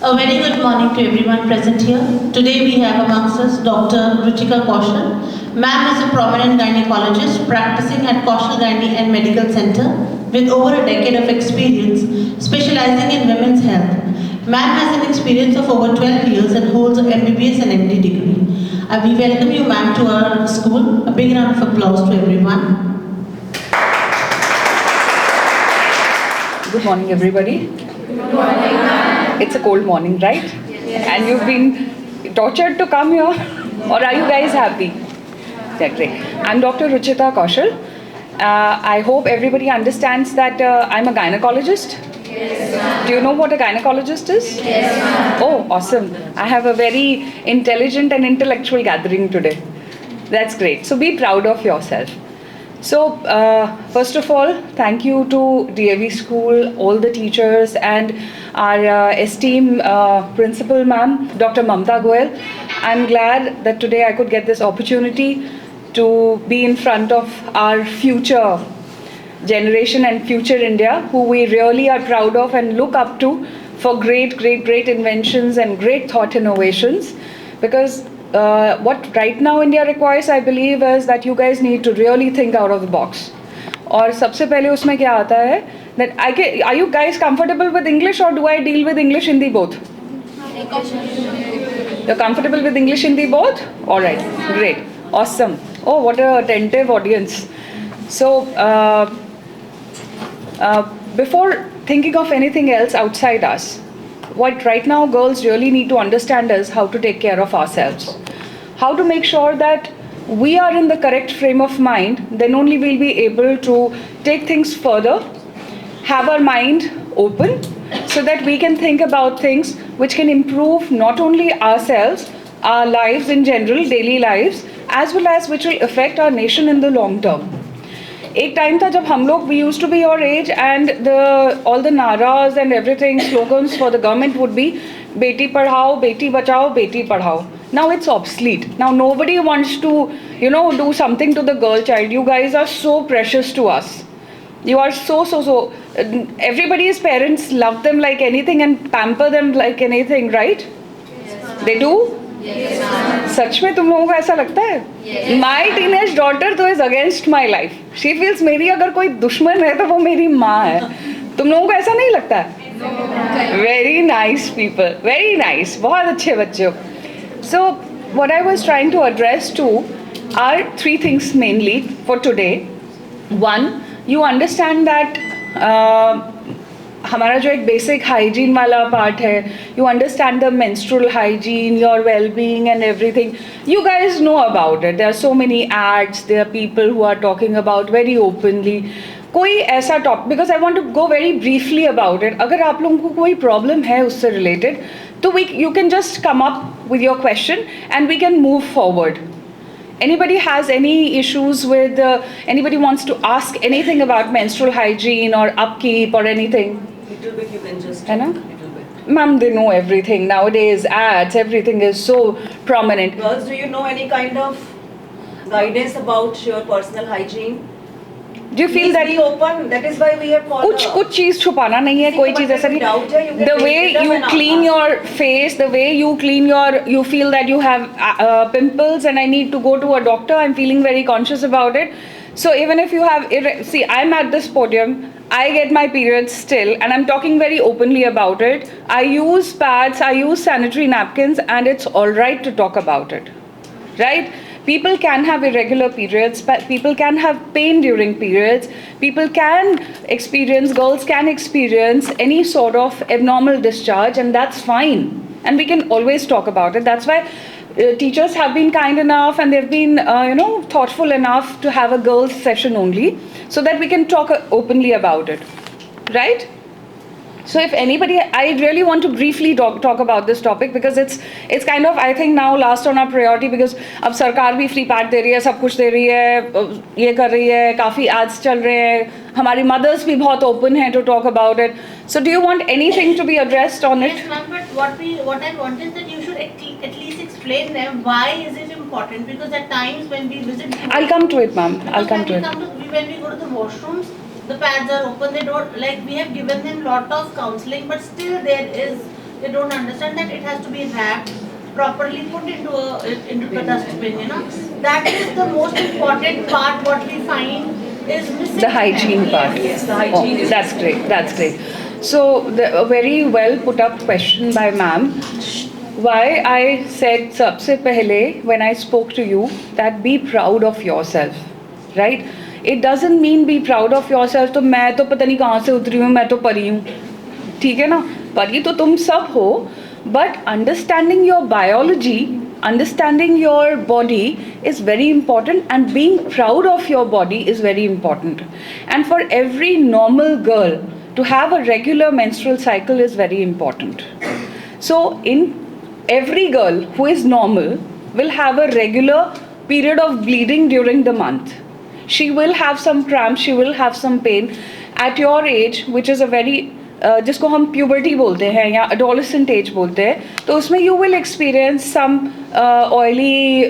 A very good morning to everyone present here. Today we have amongst us Dr. Ruchika Kaushal. Ma'am is a prominent gynecologist practicing at Kaushal Gynae and Medical Center with over a decade of experience specializing in women's health. Ma'am has an experience of over 12 years and holds an MBBS and MD degree. We welcome you, ma'am, to our school. A big round of applause to everyone. Good morning, everybody. Good morning, ma'am. It's a cold morning, right? Yes. And you've been tortured to come here? Or are you guys happy? Yeah, great. I'm Dr. Ruchika Kaushal. I hope everybody understands that I'm a gynecologist. Yes, ma'am. Do you know what a gynecologist is? Yes, ma'am. Oh, awesome. I have a very intelligent and intellectual gathering today. That's great. So be proud of yourself. So, first of all, thank you to DAV School, all the teachers and our esteemed principal ma'am, Dr. Mamta Goel. I'm glad that today I could get this opportunity to be in front of our future generation and future India, who we really are proud of and look up to for great inventions and great thought innovations. Because what right now India requires, I believe, is that you guys need to really think out of the box. और सबसे पहले उसमें क्या आता है that are you guys comfortable with English or do I deal with English Hindi both? You're comfortable with English Hindi both? All right, great, awesome. Oh, what a attentive audience. So before thinking of anything else outside us, what right now girls really need to understand is how to take care of ourselves. How to make sure that we are in the correct frame of mind, then only we'll be able to take things further, have our mind open, so that we can think about things which can improve not only ourselves, our lives in general, daily lives, as well as which will affect our nation in the long term. एक time था जब हम लोग we used to be your age and all the naras and everything, slogans for the government would be Beti Padhao, Beti Bachao, Beti Padhao. Now it's obsolete. Now nobody wants to, do something to the girl child. You guys are so precious to us. You are so. Everybody's parents love them like anything and pamper them like anything, right? Yes, They do? Yes, ma'am. सच में तुम लोगों को ऐसा लगता है? Yes. My teenage daughter तो is against my life. She feels मेरी अगर कोई दुश्मन है तो वो मेरी माँ है. तुम लोगों को ऐसा नहीं लगता है? Very nice people. Very nice. बहुत अच्छे बच्चे हो. So what I was trying to address to are three things mainly for today. One, you understand that हमारा जो एक बेसिक हाइजीन वाला पार्ट है, you understand the menstrual hygiene, your well being and everything, you guys know about it. There are so many ads, there are people who are talking about very openly. कोई ऐसा topic, because I want to go very briefly about it. अगर आप लोगों को कोई problem है उससे related तो you can just come up with your question and we can move forward. Anybody has any issues with, anybody wants to ask anything about menstrual hygiene or upkeep or anything? Little bit you can just है ना? little bit. Ma'am, they know everything. Nowadays, ads, everything is so prominent. Girls, do you know any kind of guidance about your personal hygiene? Do you feel Please that be open. That is why we have called. कुछ चीज छुपाना नहीं है, कोई चीज ऐसा नहीं. The way you clean your face, the way you clean you feel that you have pimples and I need to go to a doctor. I'm feeling very conscious about it. So even if you have, see, I'm at this podium. I get my periods still, and I'm talking very openly about it. I use pads, I use sanitary napkins, and it's all right to talk about it, right? People can have irregular periods, but people can have pain during periods. People can experience, girls can experience any sort of abnormal discharge, and that's fine. And we can always talk about it. That's why teachers have been kind enough and they've been, thoughtful enough to have a girls' session only, so that we can talk openly about it, right? So if anybody, I really want to briefly talk about this topic because it's kind of, I think now last on our priority, because अब सरकार भी free pad दे रही है, सब कुछ दे रही है, ये कर रही है, काफ़ी ads चल रहे हैं, हमारी mothers भी बहुत open हैं to talk about it. So do you want anything to be addressed on it? Yes, ma'am, but what I want is that you should at least explain them why is it important, because at times when we visit, I'll come to it, ma'am. I'll come to it. When we go to the washrooms, the pads are open, they don't, like, we have given them lot of counseling, but still there is they don't understand that it has to be wrapped, properly put into the dustbin, you know. That is the most important part what we find is missing. The hygiene part. Yes, the hygiene is- That's great. That's great. So, a very well put up question by ma'am. Why I said सबसे पहले when I spoke to you that be proud of yourself, right? It doesn't mean be proud of yourself. तो मैं तो पता नहीं कहाँ से उतरी हूँ, मैं तो परी हूँ, ठीक है ना? परी तो तुम सब हो, but understanding your biology, understanding your body is very important, and being proud of your body is very important. And for every normal girl to have a regular menstrual cycle is very important. So in every girl who is normal will have a regular period of bleeding during the month. She will have some cramps, she will have some pain. At your age, which is a very जिसको हम puberty बोलते हैं या adolescent age बोलते हैं, तो उसमें you will experience some oily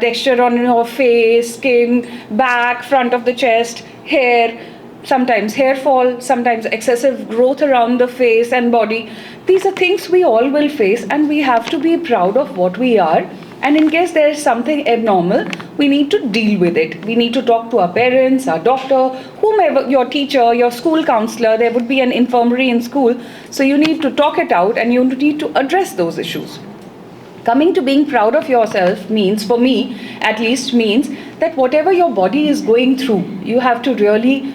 texture on your face, skin, back, front of the chest, hair, sometimes hair fall, sometimes excessive growth around the face and body. These are things we all will face, and we have to be proud of what we are. And in case there is something abnormal, we need to deal with it. We need to talk to our parents, our doctor, whomever, your teacher, your school counselor. There would be an infirmary in school. So you need to talk it out, and you need to address those issues. Coming to being proud of yourself means, for me at least, means that whatever your body is going through, you have to really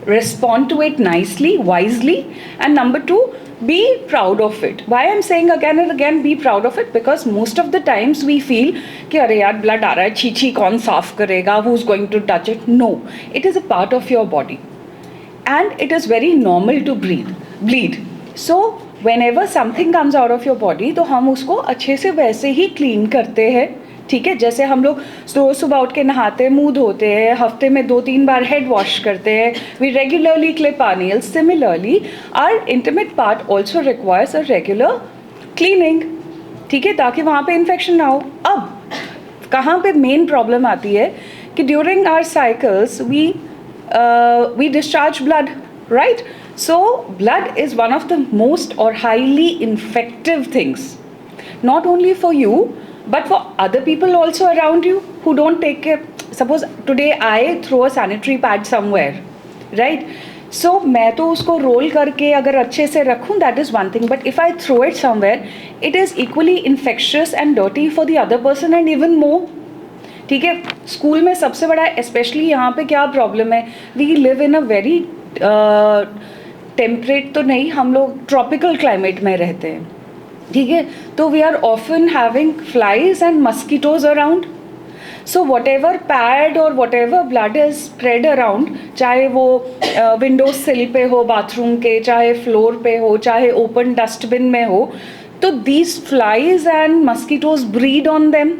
respond to it nicely, wisely. And number two, be proud of it. Why I'm saying again and again be proud of it, because most of the times we feel कि अरे यार blood आ रहा है, छी कौन साफ करेगा, who's going to touch it? No, it is a part of your body, and it is very normal to bleed. So whenever something comes out of your body, तो हम उसको अच्छे से वैसे ही clean करते हैं, ठीक है? जैसे हम लोग रोज सुबह उठ के नहाते हैं, मुंह धोते हैं, हफ्ते में 2-3 बार हेड वॉश करते हैं, we regularly clip our nails. Similarly, our intimate part also requires a regular cleaning, ठीक है? ताकि वहाँ पे इन्फेक्शन ना हो. अब कहाँ पे मेन प्रॉब्लम आती है कि during our cycles we discharge blood, right? So blood is one of the most or highly infective things, not only for you but for other people also around you who don't take care. Suppose today I throw a sanitary pad somewhere, right? So मैं तो उसको role करके अगर अच्छे से रखूँ, that is one thing, but if I throw it somewhere, it is equally infectious and dirty for the other person and even more. ठीक है? स्कूल में सबसे बड़ा, स्पेशली यहाँ पे क्या प्रॉब्लम है, we live in a very temperate तो नहीं, हम लोग ट्रॉपिकल क्लाइमेट में रहते हैं, ठीक है? तो we are often having flies and mosquitoes around. So whatever pad और whatever blood is spread around, चाहे वो विंडो सिल पे हो बाथरूम के, चाहे फ्लोर पे हो, चाहे ओपन डस्टबिन में हो, तो these flies and mosquitoes breed on them.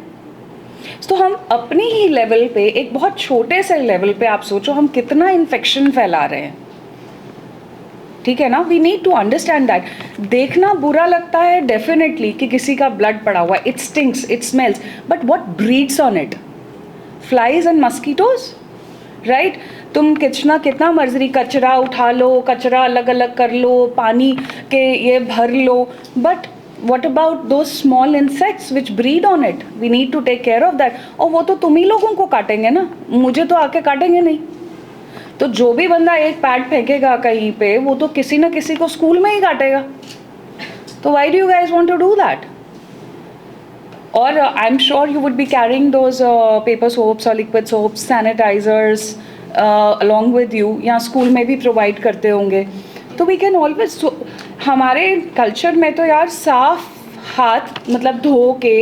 तो हम अपनी ही लेवल पे, एक बहुत छोटे से लेवल पे आप सोचो हम कितना इन्फेक्शन फैला रहे हैं, ठीक है ना? We need to understand that. देखना बुरा लगता है डेफिनेटली कि किसी का ब्लड पड़ा हुआ है, it stinks, it smells, but what breeds on it? Flies and mosquitoes, right? तुम कितना मर्जी कचरा उठा लो, कचरा अलग अलग कर लो, पानी के ये भर लो, but what about those small insects which breed on it? We need to take care of that. और वो तो तुम ही लोगों को काटेंगे ना, मुझे तो आके काटेंगे नहीं. तो जो भी बंदा एक पैड फेंकेगा कहीं पे, वो तो किसी ना किसी को स्कूल में ही काटेगा. तो why do you guys want to do that? Or I'm sure you would be carrying those paper soaps or liquid soaps, sanitizers along with you, या स्कूल में भी प्रोवाइड करते होंगे. तो वी कैन ऑलवेज, हमारे कल्चर में तो यार साफ हाथ मतलब धो के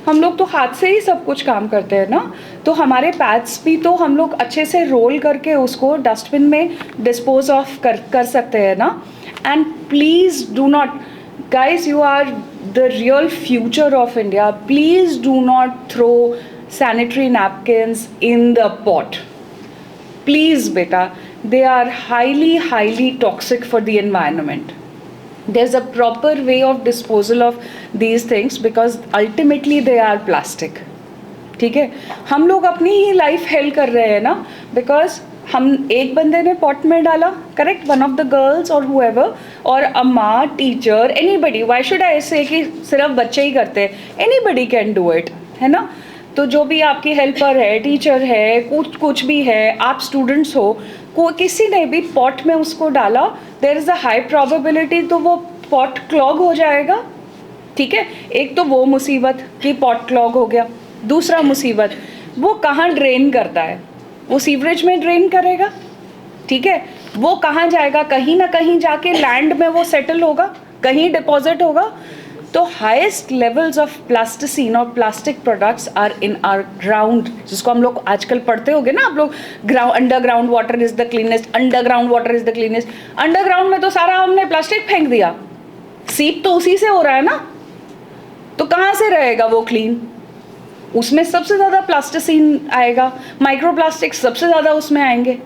हम लोग तो हाथ से ही सब कुछ काम करते हैं ना. तो हमारे पैड्स भी तो हम लोग अच्छे से रोल करके उसको डस्टबिन में डिस्पोज ऑफ कर सकते हैं ना. And please do not, guys, you are the real future of India. Please do not throw sanitary napkins in the pot. Please, beta. They are highly toxic for the environment. There's a proper way of disposal of these things because ultimately they are plastic. ठीक है? हम लोग अपनी ही life hell कर रहे हैं ना, because हम एक बंदे ने पॉट में डाला, correct, one of the girls और हुएवर, और अम्मा, teacher, anybody, why should I से कि सिर्फ बच्चे ही करते हैं, एनीबडी कैन डू इट, है ना। तो जो भी आपकी हेल्पर है, टीचर है, कुछ भी है, आप स्टूडेंट्स हो, को किसी ने भी पॉट में उसको डाला, there is a high probability तो वो पॉट क्लॉग हो जाएगा, ठीक है। एक तो वो मुसीबत कि पॉट क्लॉग हो गया, दूसरा मुसीबत वो कहाँ ड्रेन करता है, वो सीवरेज में ड्रेन करेगा, ठीक है। वो कहाँ जाएगा, कहीं ना कहीं जाके लैंड में वो सेटल होगा, कहीं डिपॉजिट होगा। तो हाईएस्ट लेवल्स ऑफ प्लास्टिसिन और plastic products are in our ground, जिसको हम लोग आजकल पढ़ते होगे ना आप लोग, underground water is the cleanest, underground water is the cleanest. Underground में तो सारा हमने प्लास्टिक फेंक दिया, सीप तो उसी से हो रहा है ना, तो कहाँ से रहेगा वो क्लीन? उसमें सबसे ज़्यादा प्लास्टिसिन आएगा, माइक्रोप्लास्टिक्स सबसे ज़्यादा उसमें आएंगे।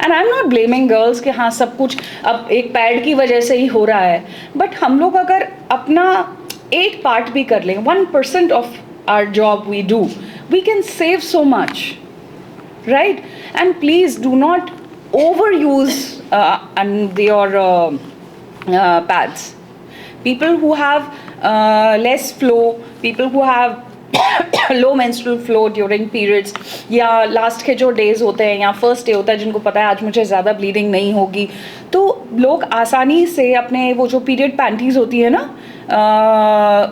And I am not blaming girls कि हाँ सब कुछ अब एक पैड की वजह से ही हो रहा है, बट हम लोग अगर अपना एक पार्ट भी कर लें, 1% of our job we do, we can save so much, right. And please do not over use your pads. People who have less flow, people who have low menstrual flow during periods, या last के जो days होते हैं या first day होता है जिनको पता है आज मुझे ज़्यादा ब्लीडिंग नहीं होगी, तो लोग आसानी से अपने वो जो पीरियड पैंटीज होती है ना,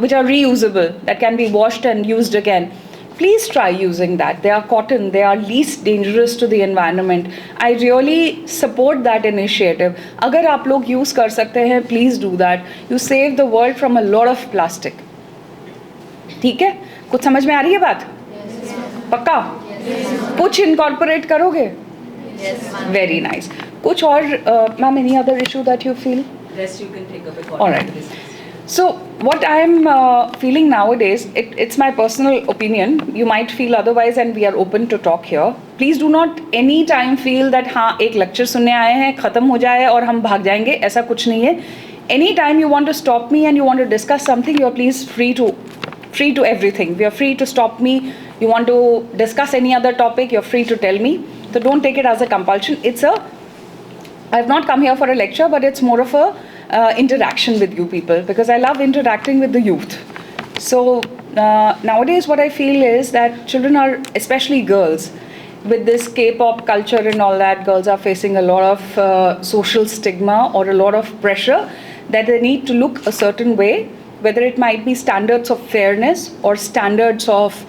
which are reusable, that can be washed and used again, please try using that. They are cotton, they are least dangerous to the environment. I really support that initiative. अगर आप लोग use कर सकते हैं, please do that. You save the world from a lot of plastic. ठीक है, कुछ समझ में आ रही है बात? पक्का? कुछ incorporate करोगे? Very nice. कुछ और ma'am, any other issue that you feel? Rest you can take up a All right. So what I am feeling nowadays, it's my personal opinion. You might feel otherwise, and we are open to talk here. Please do not any time feel that हाँ एक lecture सुनने आए हैं, ख़त्म हो जाए और हम भाग जाएंगे, ऐसा कुछ नहीं है. Any time you want to stop me and you want to discuss something, you are please free to everything. We are free to stop me. You want to discuss any other topic, you're free to tell me. So don't take it as a compulsion. I've not come here for a lecture, but it's more of a interaction with you people, because I love interacting with the youth. So nowadays what I feel is that children are, especially girls, with this K-pop culture and all that, girls are facing a lot of social stigma or a lot of pressure that they need to look a certain way, whether it might be standards of fairness or standards of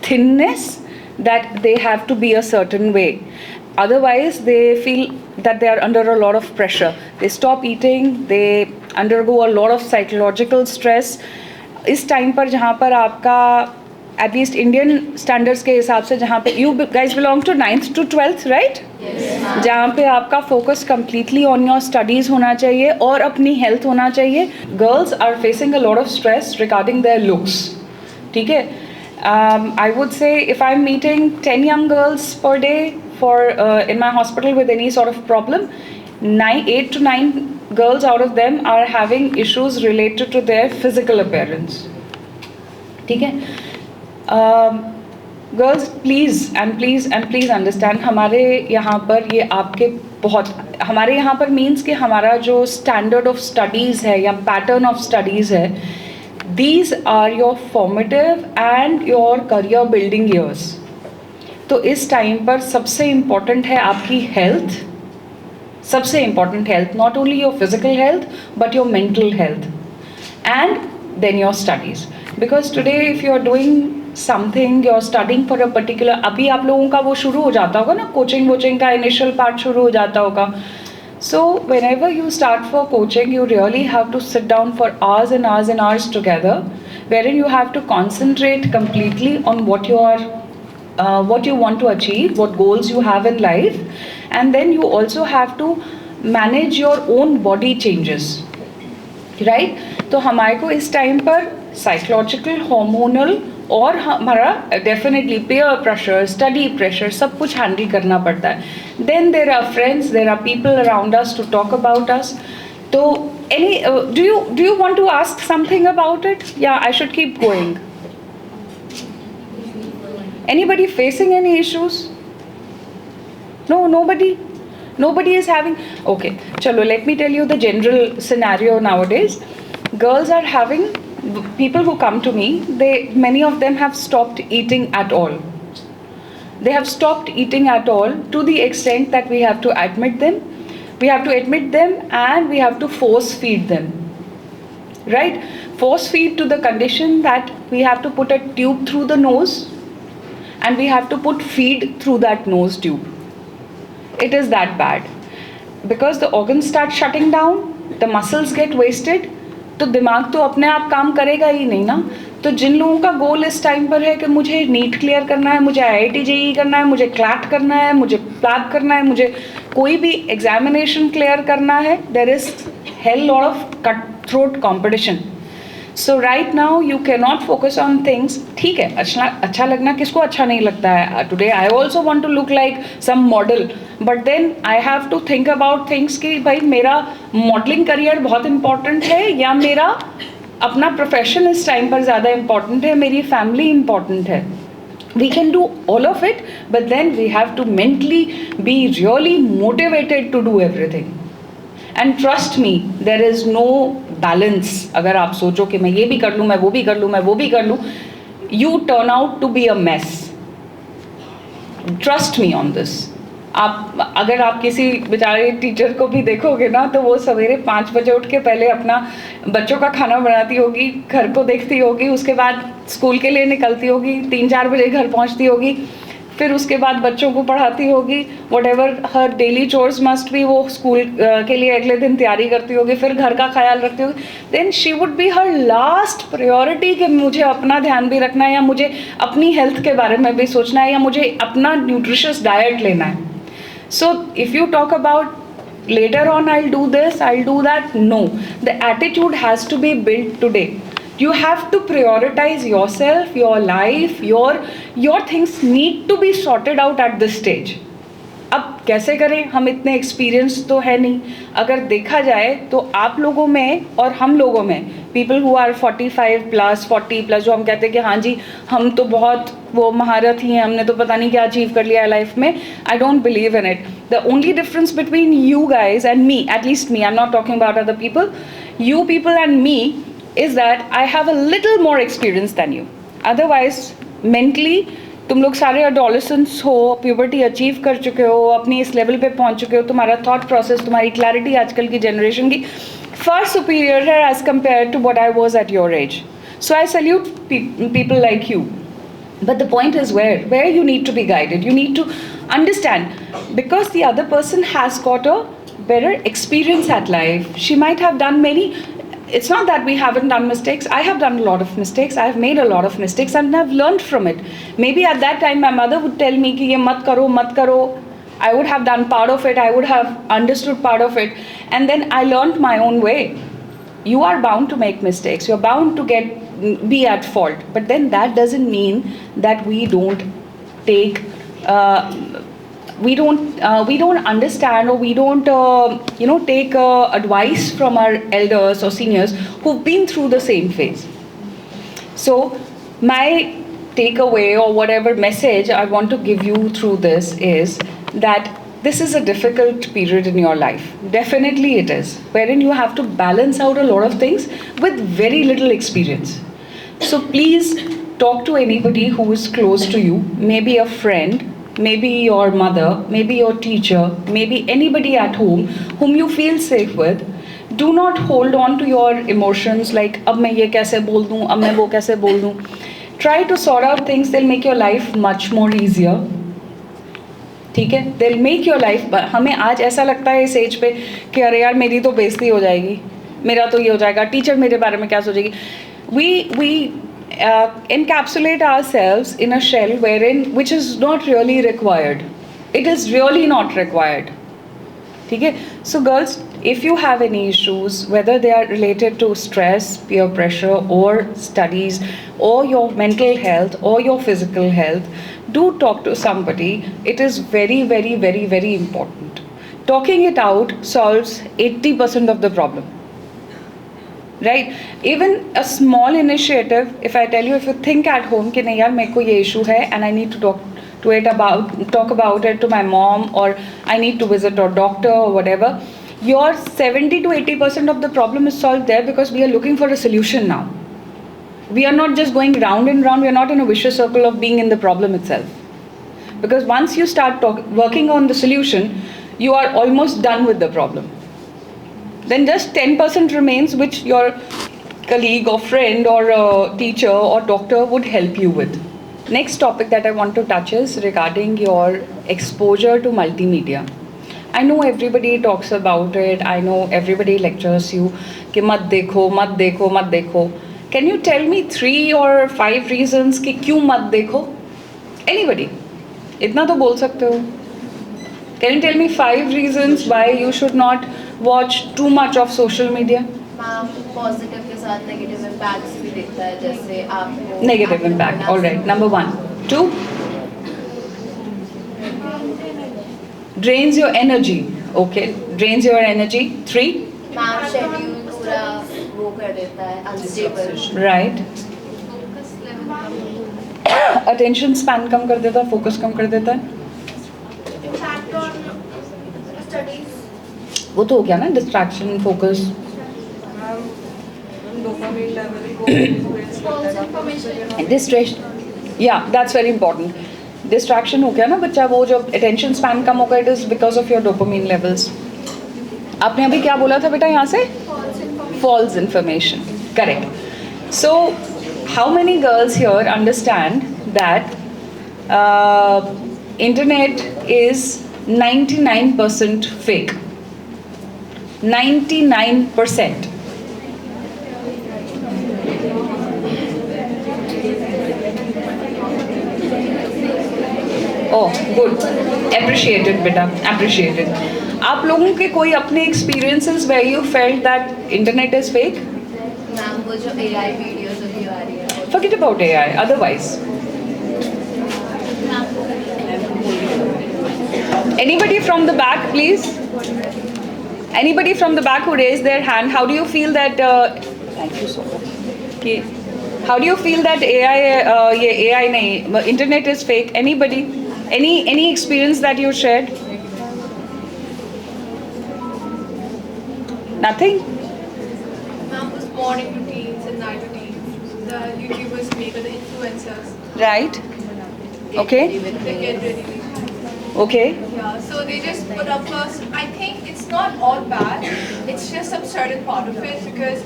thinness, that they have to be a certain way. Otherwise, they feel that they are under a lot of pressure. They stop eating, they undergo a lot of psychological stress. इस time पर जहाँ पर आपका at least Indian standards के हिसाब से जहाँ पे you guys belong to 9th to 12th, right? Yes. जहाँ पे आपका focus completely on your studies होना चाहिए और अपनी health होना चाहिए. Girls are facing a lot of stress regarding their looks. ठीक है? I would say if I'm meeting 10 young girls per day in my hospital with any sort of problem, 8 to 9 girls out of them are having issues related to their physical appearance. ठीक है? Girls, please understand, हमारे यहाँ पर ये आपके बहुत, हमारे यहाँ पर means कि हमारा जो standard of studies है या pattern of studies है, these are your formative and your career building years. तो इस टाइम पर सबसे इम्पॉर्टेंट है आपकी हेल्थ, सबसे important health, not only your physical health but your mental health, and then your studies. Because today if you are doing something, you are studying for a particular, अभी आप लोगों का वो शुरू हो जाता होगा ना, कोचिंग का इनिशियल पार्ट शुरू हो जाता होगा. So whenever you start for coaching, you really have to sit down for hours and hours and hours together, wherein you have to concentrate completely on what you want to achieve, what goals you have in life, and then you also have to manage your own body changes, right? तो हमारे को इस time पर psychological, hormonal और हमारा definitely peer pressure, study pressure, सब कुछ handle करना पड़ता है. Then there are friends, there are people around us to talk about us. तो any do you want to ask something about it, या I should keep going? Anybody facing any issues? No, nobody is having. Okay, chalo, let me tell you the general scenario nowadays. Girls are having, people who come to me, many of them have stopped eating at all. They have stopped eating at all to the extent that we have to admit them. We have to admit them and we have to force feed them. Right? Force feed to the condition that we have to put a tube through the nose and we have to put feed through that nose tube. It is that bad. Because the organs start shutting down, the muscles get wasted, तो दिमाग तो अपने आप काम करेगा ही नहीं ना. तो जिन लोगों का गोल इस टाइम पर है कि मुझे नीट क्लियर करना है, मुझे IIT JEE करना है, मुझे क्लैट करना है, मुझे प्लैट करना है, मुझे कोई भी एग्जामिनेशन क्लियर करना है, there is hell lot of cut throat competition. So right now you can not focus on things. ठीक है, अच्छा लगना किसको अच्छा नहीं लगता है. Today I also want to look like some model, but then I have to think about things कि भाई मेरा मॉडलिंग करियर बहुत इंपॉर्टेंट है या मेरा अपना प्रोफेशन इस टाइम पर ज़्यादा इंपॉर्टेंट है, मेरी फैमिली इंपॉर्टेंट है. We can do all of it, but then we have to mentally be really motivated to do everything. And trust me, there is no balance. अगर आप सोचो कि मैं ये भी कर लूँ, मैं वो भी कर लूँ, मैं वो भी कर लूँ, you turn out to be a mess. Trust me on this. अगर आप किसी बेचारे टीचर को भी देखोगे ना, तो वो सवेरे 5 बजे उठ के पहले अपना बच्चों का खाना बनाती होगी, घर को देखती होगी, उसके बाद स्कूल के लिए निकलती होगी, 3-4 बजे घर पहुंचती होगी, फिर उसके बाद बच्चों को पढ़ाती होगी, what ever her daily chores must भी, वो स्कूल के लिए अगले दिन तैयारी करती होगी, फिर घर का ख्याल रखती होगी. Then she would be her last priority कि मुझे अपना ध्यान भी रखना है, या मुझे अपनी हेल्थ के बारे में भी सोचना है, या मुझे अपना न्यूट्रिशियस डाइट लेना है. So if you talk about later on I'll do this, I'll do that, no. The attitude has to be built today. You have to prioritize yourself, your life, your things need to be sorted out at this stage. अब कैसे करें, हम इतने experience तो है नहीं. अगर देखा जाए तो आप लोगों में और हम लोगों में, people who are 45 plus 40 plus, जो हम कहते हैं कि हाँ जी हम तो बहुत वो महारत ही हैं, हमने तो पता नहीं क्या अचीव कर लिया है लाइफ में. I don't believe in it. The only difference between you guys and me, at least me, I am not talking about other people, you people and me, is that I have a little more experience than you. Otherwise mentally तुम लोग सारे adolescents हो, puberty achieve कर चुके हो, अपनी इस level पे पहुंच चुके हो, तुम्हारा थॉट प्रोसेस, तुम्हारी क्लैरिटी आजकल की जनरेशन की far superior है as compared to what I was at your age. So I salute people like you. But the point is where you need to be guided. You need to understand, because the other person has got a better experience at life. She might have done many. It's not that we haven't done mistakes. I have done a lot of mistakes. I have made a lot of mistakes and I've learned from it. Maybe at that time my mother would tell me कि ये मत करो, मत करो. I would have done part of it. I would have understood part of it. And then I learned my own way. You are bound to make mistakes. You're bound to be at fault. But then that doesn't mean that we don't take we don't understand, or we don't take advice from our elders or seniors who've been through the same phase. So my takeaway, or whatever message I want to give you through this, is that this is a difficult period in your life. Definitely it is, wherein you have to balance out a lot of things with very little experience. So please talk to anybody who is close to you, maybe a friend, maybe your mother, maybe your teacher, maybe anybody at home whom you feel safe with. Do not hold on to your emotions like अब मैं ये कैसे बोल दूँ, अब मैं वो कैसे बोल दूँ. Try to sort out things. They'll make your life much more easier. ठीक है, they'll make your life. हमें आज ऐसा लगता है इस एज पे कि अरे यार मेरी तो बेइज्जती हो जाएगी, मेरा तो ये हो जाएगा, टीचर मेरे बारे में क्या सोचेगी. We encapsulate ourselves in a shell which is not really required. It is really not required. ठीक है. So girls, if you have any issues, whether they are related to stress, peer pressure, or studies, or your mental health, or your physical health, do talk to somebody. It is very, very, very, very important. Talking it out solves 80% of the problem. Right? Even a small initiative, if I tell you, if you think at home कि नहीं यार मेरे को ये issue है and I need to talk talk about it to my mom, or I need to visit a doctor or whatever, your 70 to 80% of the problem is solved there, because we are looking for a solution now. We are not just going round and round. We are not in a vicious circle of being in the problem itself. Because once you start working on the solution, you are almost done with the problem. Then just 10% remains, which your colleague or friend or teacher or doctor would help you with. Next topic that I want to touch is regarding your exposure to multimedia. I know everybody talks about it. I know everybody lectures you कि मत देखो, मत देखो, मत देखो. Can you tell me 3 or 5 reasons कि क्यों मत देखो? Anybody? इतना तो बोल सकते हो. Can you tell me 5 reasons why you should not watch too much of social media? Ma'am positive के साथ नेगेटिव इम्पैक्ट्स भी दिखता है, जैसे आपको Negative impact. All right. Number 1. 2. Drains your energy. Okay. Drains your energy. 3. Ma'am schedule पूरा वो कर देता है अनस्टेबल. Right. Attention span कम कर देता है, focus कम कर देता है. Impact on studies. वो तो हो गया ना, distraction, focus. False information. Distraction. Yeah, that's very important. Distraction हो गया ना बच्चा, वो जब attention span कम होगा, it is because of your dopamine levels. आपने अभी क्या बोला था बेटा यहाँ से? False information. Correct. So, how many girls here understand that internet is 99% fake? 99%. Oh, good. Appreciated, beta. Appreciated. आप लोगों के कोई अपने experiences where you felt that internet is fake? Ma'am वो जो AI वीडियोस अभी आ रही है. Forget about AI. Otherwise, anybody from the back, please? Anybody from the back who raised their hand? How do you feel that? Thank you so much. Okay. How do you feel that AI, ये AI नहीं, internet is fake? Anybody? Any experience that you shared? Nothing? Ma'am, was morning routines and night routines. The YouTubers make or the influencers. Right. Okay. They get ready late. Okay. Yeah, so they just put up first. I think it's not all bad. It's just some certain part of it because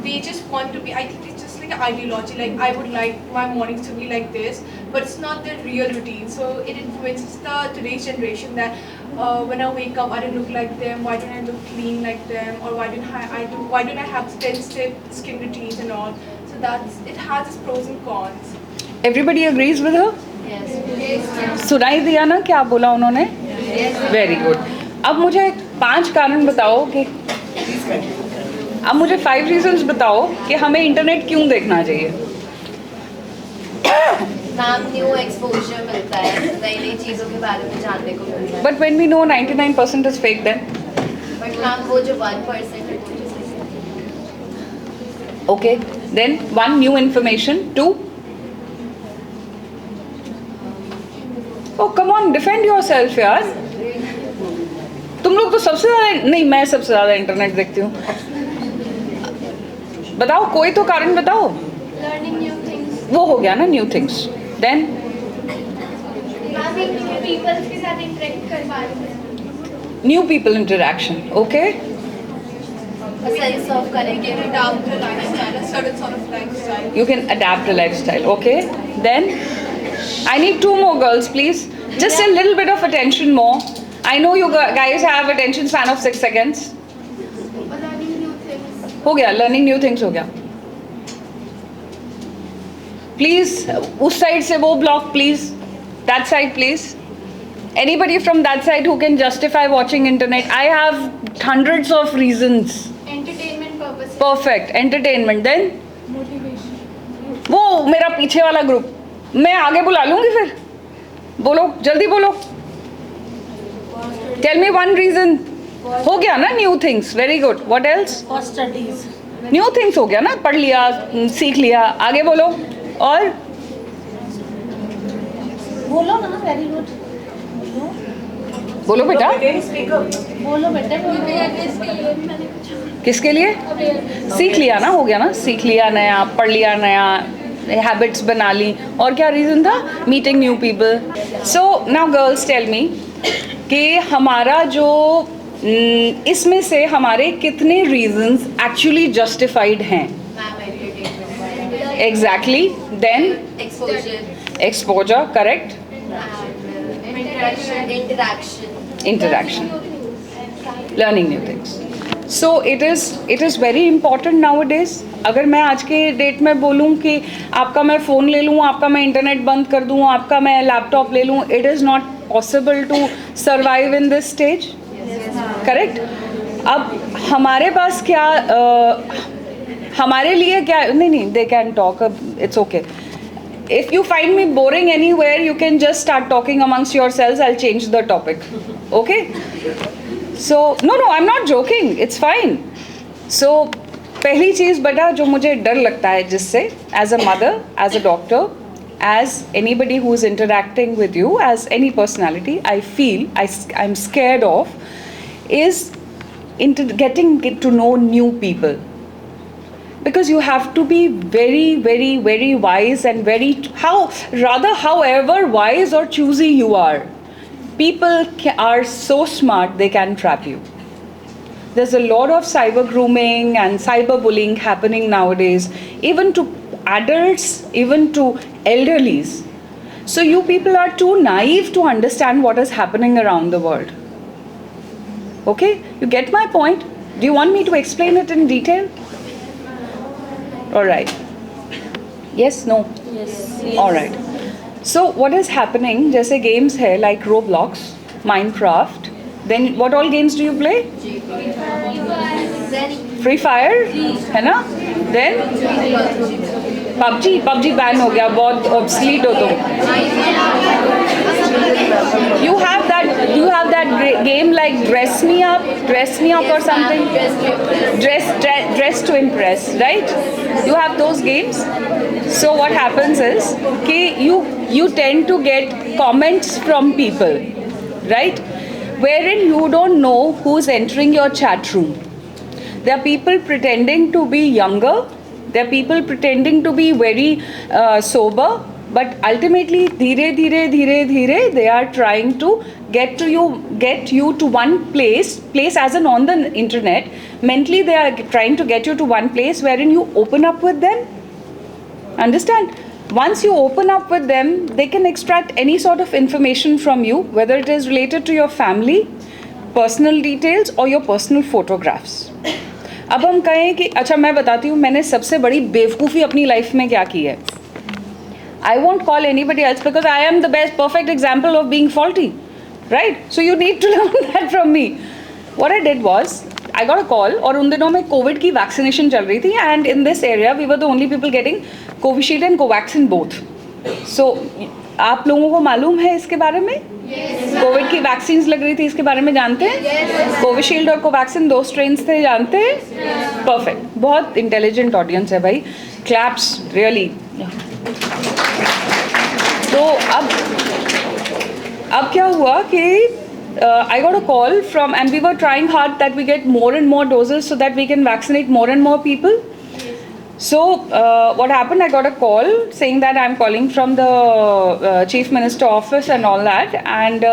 they just want to be. I think it's just like an ideology. Like I would like my mornings to be like this, but it's not their real routine. So it influences the today's generation that when I wake up, I don't look like them. Why don't I look clean like them? Or why don't I have 10-step skin routines and all? So it has its pros and cons. Everybody agrees with her? Yes. सुनाई दिया ना क्या बोला उन्होंने? Very good. अब मुझे 5 कारण बताओ कि अब मुझे 5 रीजंस बताओ कि हमें इंटरनेट क्यों देखना चाहिए. मैम न्यू एक्सपोजर मिलता है, नई नई चीज़ों के बारे में जानने को मिलता है. But when we know 99% is fake then but ma'am वो जो 1% है वो जो okay then 1 new information. 2 oh come on defend yourself यार. तुम लोग तो सबसे ज़्यादा नहीं, मैं सबसे ज़्यादा इंटरनेट देखती हूँ. बताओ कोई तो कारण बताओ. Learning new things. वो हो गया ना new things. Then ma'am new peoples के साथ इंटरेक्ट कर पा रही हूँ. New people interaction. Okay sense of You can adapt to lifestyle, a certain sort of lifestyle. you can adapt a lifestyle. Okay, then I need 2 more girls, please. Just a little bit of attention more. I know you guys have attention span of 6 seconds. Learning new things. हो गया, learning new things हो गया. Please, उस side से वो block, please. That side, please. Anybody from that side who can justify watching internet? I have hundreds of reasons. Entertainment purpose. Perfect. Entertainment. Then motivation. वो मेरा पीछे वाला ग्रुप मैं आगे बुला लूंगी. फिर बोलो, जल्दी बोलो. Tell me 1 reason. हो गया ना new things. Very good. What else? For studies. New things हो गया ना, पढ़ लिया, सीख लिया. आगे बोलो. और बोलो ना, वेरी गुड। बोलो बेटा, Speak up. बोलो बेटा, किसके लिए? सीख लिया ना, हो गया ना, सीख लिया नया, पढ़ लिया नया, हैबिट्स बना ली, और क्या रीज़न था? Meeting new people. So now girls tell me कि हमारा जो इसमें से हमारे कितने रीजंस एक्चुअली जस्टिफाइड हैं? Exactly, then exposure, correct, interaction, learning new things. So it is very important nowadays. अगर मैं आज के डेट में बोलूँ कि आपका मैं फ़ोन ले लूँ, आपका मैं इंटरनेट बंद कर दूँ, आपका मैं लैपटॉप ले लूँ, it is not possible to survive in this stage. Correct? अब हमारे पास क्या हमारे लिए क्या नहीं, they can talk, it's okay. If you find me boring anywhere, you can just start talking amongst yourselves. I'll change the topic. Okay? So, no, I'm not joking. It's fine. So, पहली चीज़ बेटा जो मुझे डर लगता है जिससे, as a mother, as a doctor, as anybody who is interacting with you, as any personality, I feel I'm scared of, is getting to know new people. Because you have to be very, very, very wise and however wise or choosy you are, people are so smart they can trap you. There's a lot of cyber grooming and cyber bullying happening nowadays, even to adults, even to elderlies. So you people are too naive to understand what is happening around the world. Okay? You get my point? Do you want me to explain it in detail? All right. Yes, no? Yes. All right. So what is happening, जैसे games है like Roblox, Minecraft, then what all games do you play? Free Fire, है ना? Then PUBG ban हो गया, बहुत obsolete हो तुम. You have that game like Dress Me Up or something. Dress to Impress, right? You have those games. So what happens is कि you tend to get comments from people, right? Wherein you don't know who's entering your chat room. There are people pretending to be younger. There are people pretending to be very sober. But ultimately, धीरे they are trying to get you to one place as in on the internet. Mentally, they are trying to get you to one place wherein you open up with them. Understand? Once you open up with them, they can extract any sort of information from you, whether it is related to your family, personal details or your personal photographs. अब हम कहें कि अच्छा मैं बताती हूँ मैंने सबसे बड़ी बेवकूफ़ी अपनी लाइफ में क्या की है. I won't call anybody else because I am the perfect example of being faulty, right? So you need to learn that from me. What I did was, I got a call और उन दिनों में Covid की vaccination चल रही थी and in this area we were the only people getting Covishield and Covaxin both. So आप लोगों को मालूम है इसके बारे में? कोविड की वैक्सीन्स लग रही थी, इसके बारे में जानते हैं? कोविशील्ड और कोवैक्सिन 2 स्ट्रेन्स थे, जानते हैं? परफेक्ट, बहुत इंटेलिजेंट ऑडियंस है भाई, क्लैप्स रियली. तो अब क्या हुआ कि I got a call from, and we were trying hard that we get more and more doses so that we can vaccinate more and more people. So what happened, I got a call saying that I'm calling from the Chief Minister office and all that, and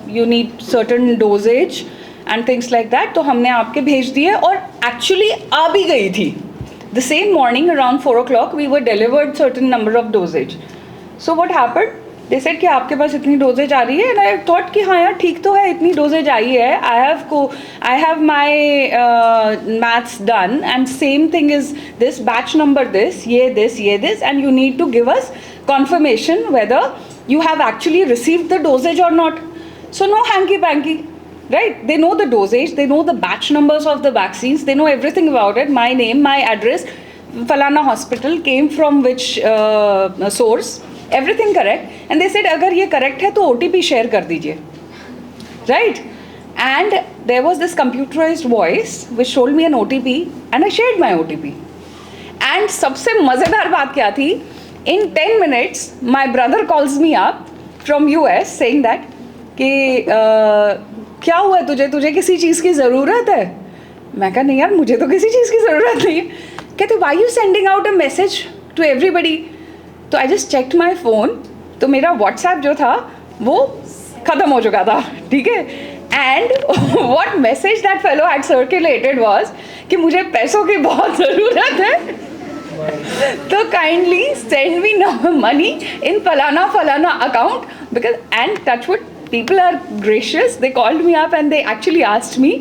you need certain dosage and things like that. तो हमने आपके भेज दिए और actually आ भी गई थी. The same morning around 4 o'clock we were delivered certain number of dosage. So what happened? They said कि आपके पास इतनी डोजेज आ रही है, and I thought कि हाँ यार ठीक तो है, इतनी डोजेज आई है. I have my maths done and same thing is this batch number this, and you need to give us confirmation whether you have actually received the dosage or not. So no hanky panky, right? They know the dosage, they know the batch numbers of the vaccines, they know everything about it. My name, my address, Falana hospital, came from which source. Everything correct, and they said अगर ये correct है तो OTP share कर दीजिए, right? And there was this computerized voice which told me an OTP, and I shared my OTP. And सबसे मज़ेदार बात क्या थी? In 10 minutes, my brother calls me up from US saying that कि क्या हुआ तुझे किसी चीज़ की ज़रूरत है? मैं कहा नहीं यार मुझे तो किसी चीज़ की ज़रूरत नहीं है. कहते why you sending out a message to everybody? तो I just checked my phone, तो मेरा WhatsApp जो था वो ख़त्म हो चुका था, ठीक है. And what message that fellow had circulated was कि मुझे पैसों की बहुत ज़रूरत है, तो kindly send me money in falana account, because and touch wood people are gracious. They called me up and they actually asked me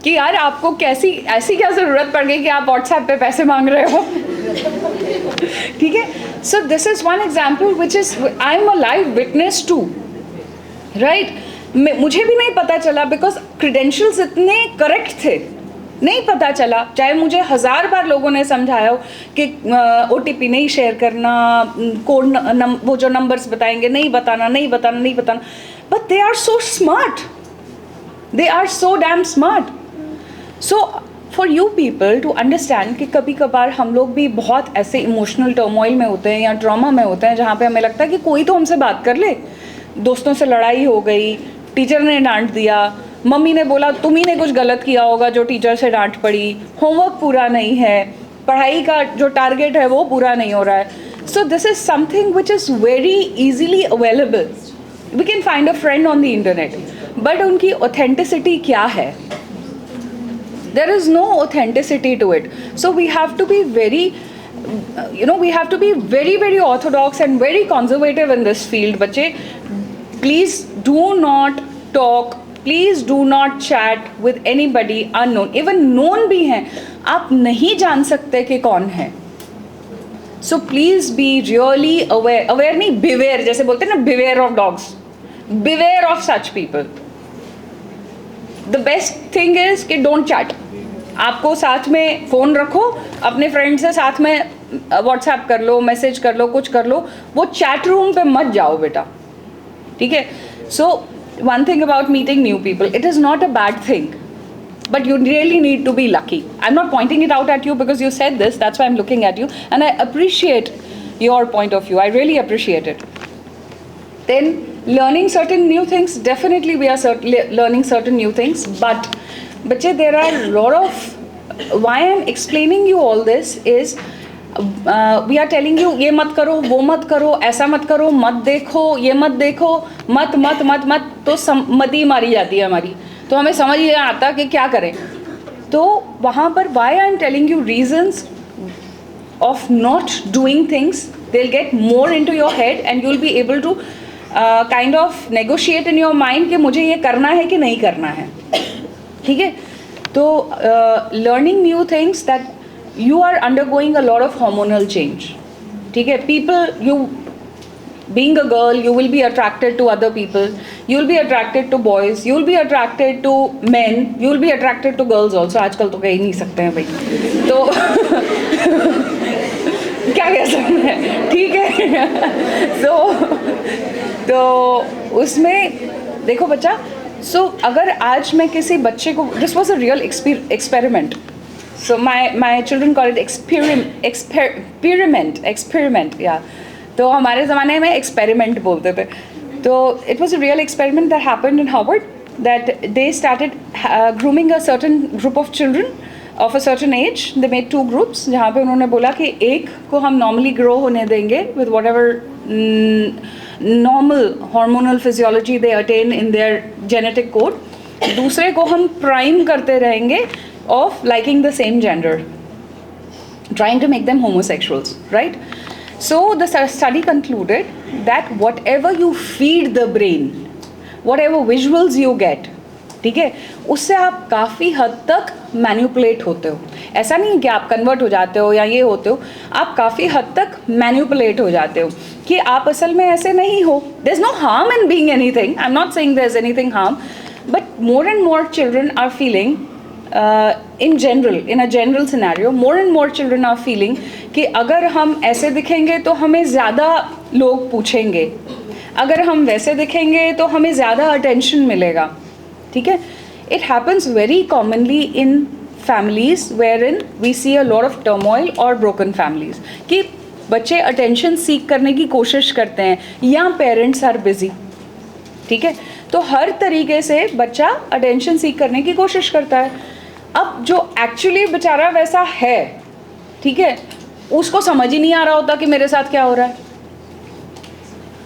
कि यार आपको ऐसी क्या ज़रूरत पड़ गई कि आप WhatsApp पे पैसे मांग रहे हो. ठीक है. So this is one example which is I am a live witness to, right? मुझे भी नहीं पता चला बिकॉज क्रीडेंशियल्स इतने करेक्ट थे, नहीं पता चला. चाहे मुझे 1000 बार लोगों ने समझाया हो कि OTP नहीं शेयर करना, कोड वो जो नंबर्स बताएंगे नहीं बताना, but they are so smart, they are so damn smart. So for you people to understand कि कभी कभार हम लोग भी बहुत ऐसे इमोशनल टर्मोइल में होते हैं या ट्रॉमा में होते हैं जहाँ पे हमें लगता है कि कोई तो हमसे बात कर ले. दोस्तों से लड़ाई हो गई, टीचर ने डांट दिया, मम्मी ने बोला तुम ही ने कुछ गलत किया होगा जो टीचर से डांट पड़ी, होमवर्क पूरा नहीं है, पढ़ाई का जो टारगेट है वो पूरा नहीं हो रहा है. So this is something which is very easily available. We can find a friend on the internet, but उनकी ऑथेंटिसिटी क्या है? There is no authenticity to it. So we have to be very, we have to be very, very orthodox and very conservative in this field. बच्चे, please do not talk, please do not chat with anybody unknown. Even known भी हैं, आप नहीं जान सकते कि कौन है. So please be really aware. Aware नहीं, beware. जैसे बोलते हैं ना, beware of dogs. Beware of such people. The best thing is कि don't chat. आपको साथ में फ़ोन रखो, अपने फ्रेंड से साथ में व्हाट्सएप कर लो, मैसेज कर लो, कुछ कर लो, वो चैट रूम पे मत जाओ बेटा, ठीक है. So one thing about meeting new people, it is not a bad thing, but you really need to be lucky. I'm not pointing it out at you because you said this, that's why I'm looking at you, and I appreciate your point of view. I really appreciate it. Then learning certain new things, definitely we are learning certain new things, but बच्चे, there are a lot of, why I'm explaining you all this is we are telling you ये मत करो, वो मत करो, ऐसा मत करो, मत देखो, ये मत देखो, मत तो मती मारी जाती है हमारी, तो हमें समझ ही नहीं आता कि क्या करें. तो वहाँ पर why I'm telling you reasons of not doing things, they'll get more into your head and you'll be able to kind of negotiate in your mind कि मुझे ये करना है कि नहीं करना है, ठीक है. तो learning new things that you are undergoing a lot of hormonal change, ठीक है. People, you being a girl, you will be attracted to other people, you will be attracted to boys, you will be attracted to men, you will be attracted to girls also. आजकल तो कह ही नहीं सकते हैं भाई, तो क्या कह सकते हैं, ठीक है. तो उसमें देखो बच्चा, सो अगर आज मैं किसी बच्चे को, this was a real experiment, so my children call it experiment या, तो हमारे ज़माने में एक्सपेरिमेंट बोलते थे. तो it was a real experiment that happened in Harvard, that they started grooming a certain group of children of a certain age. They made 2 groups, जहाँ पे उन्होंने बोला कि एक को हम नॉर्मली ग्रो होने देंगे with what ever normal hormonal physiology they attain in their genetic code. दूसरे को हम प्राइम करते रहेंगे of liking the same gender, trying to make them homosexuals, right? So the study concluded that whatever you feed the brain, whatever visuals you get, ठीक है, उससे आप काफ़ी हद तक मैनिपुलेट होते हो. ऐसा नहीं कि आप कन्वर्ट हो जाते हो या ये होते हो, आप काफ़ी हद तक मैनिपुलेट हो जाते हो कि आप असल में ऐसे नहीं हो. There is no harm in being anything, I am not saying there is anything harm, but more and more children are feeling in general, in a general scenario, more and more children are feeling कि अगर हम ऐसे दिखेंगे तो हमें ज़्यादा लोग पूछेंगे, अगर हम वैसे दिखेंगे तो हमें ज़्यादा attention मिलेगा, ठीक है. It happens very commonly in families wherein we see a lot of turmoil or broken families कि बच्चे attention seek करने की कोशिश करते हैं या parents are busy. ठीक है? तो हर तरीके से बच्चा अटेंशन सीख करने की कोशिश करता है. अब जो एक्चुअली बेचारा वैसा है, ठीक है, उसको समझ ही नहीं आ रहा होता कि मेरे साथ क्या हो रहा है.